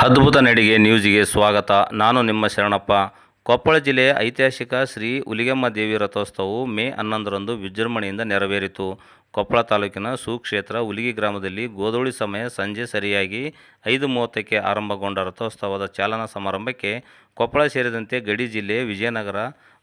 ಅದ್ಭುತ ನಡಿಗೆ ನ್ಯೂಸ್ಗೆ ಸ್ವಾಗತ. ನಾನು ನಿಮ್ಮ ಶರಣಪ್ಪ. ಕೊಪ್ಪಳ ಜಿಲ್ಲೆಯ ಐತಿಹಾಸಿಕ ಶ್ರೀ ಹುಲಿಗೆಮ್ಮ ದೇವಿ ರಥೋತ್ಸವವು ಮೇ 11ರಂದು ವಿಜೃಂಭಣೆಯಿಂದ ನೆರವೇರಿತು. ಕೊಪ್ಪಳ ತಾಲೂಕಿನ ಸುಕ್ಷೇತ್ರ ಹುಲಿಗಿ ಗ್ರಾಮದಲ್ಲಿ ಗೋಧೂಳಿ ಸಮಯ ಸಂಜೆ ಸರಿಯಾಗಿ 5:30ಕ್ಕೆ ಆರಂಭಗೊಂಡ ರಥೋತ್ಸವದ ಚಾಲನಾ ಸಮಾರಂಭಕ್ಕೆ ಕೊಪ್ಪಳ ಸೇರಿದಂತೆ ಗಡಿ ಜಿಲ್ಲೆ ವಿಜಯನಗರ,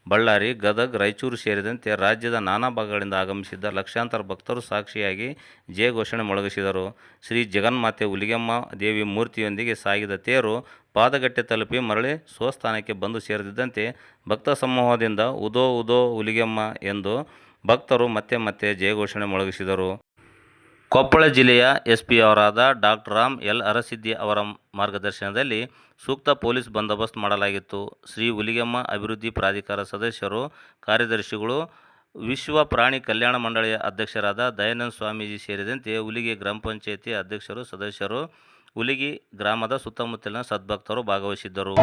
ಬಳ್ಳಾರಿ, ಗದಗ, ರಾಯಚೂರು ಸೇರಿದಂತೆ ರಾಜ್ಯದ ನಾನಾ ಭಾಗಗಳಿಂದ ಆಗಮಿಸಿದ್ದ ಲಕ್ಷಾಂತರ ಭಕ್ತರು ಸಾಕ್ಷಿಯಾಗಿ ಜಯ ಘೋಷಣೆ ಮೊಳಗಿಸಿದರು. ಶ್ರೀ ಜಗನ್ಮಾತೆ ಹುಲಿಗೆಮ್ಮ ದೇವಿ ಮೂರ್ತಿಯೊಂದಿಗೆ ಸಾಗಿದ ತೇರು ಪಾದಗಟ್ಟೆ ತಲುಪಿ ಮರಳಿ ಸ್ವಸ್ಥಾನಕ್ಕೆ ಬಂದು ಸೇರುತ್ತಿದ್ದಂತೆ ಭಕ್ತ ಸಮೂಹದಿಂದ ಉದೋ ಉದೋ ಹುಲಿಗೆಮ್ಮ ಎಂದು ಭಕ್ತರು ಮತ್ತೆ ಮತ್ತೆ ಜಯಘೋಷಣೆ ಮೊಳಗಿಸಿದರು. ಕೊಪ್ಪಳ ಜಿಲ್ಲೆಯ ಎಸ್ಪಿ ಅವರಾದ ಡಾಕ್ಟರ್ ರಾಮ್ ಎಲ್ ಅರಸಿದ್ದಿ ಅವರ ಮಾರ್ಗದರ್ಶನದಲ್ಲಿ ಸೂಕ್ತ ಪೊಲೀಸ್ ಬಂದೋಬಸ್ತ್ ಮಾಡಲಾಗಿತ್ತು. ಶ್ರೀ ಹುಲಿಗೆಮ್ಮ ಅಭಿವೃದ್ಧಿ ಪ್ರಾಧಿಕಾರ ಸದಸ್ಯರು, ಕಾರ್ಯದರ್ಶಿಗಳು, ವಿಶ್ವ ಪ್ರಾಣಿ ಕಲ್ಯಾಣ ಮಂಡಳಿಯ ಅಧ್ಯಕ್ಷರಾದ ದಯಾನಂದ ಸ್ವಾಮೀಜಿ ಸೇರಿದಂತೆ ಹುಲಿಗಿ ಗ್ರಾಮ ಪಂಚಾಯಿತಿ ಅಧ್ಯಕ್ಷರು, ಸದಸ್ಯರು, ಹುಲಿಗಿ ಗ್ರಾಮದ ಸುತ್ತಮುತ್ತಲಿನ ಸದ್ಭಕ್ತರು ಭಾಗವಹಿಸಿದ್ದರು.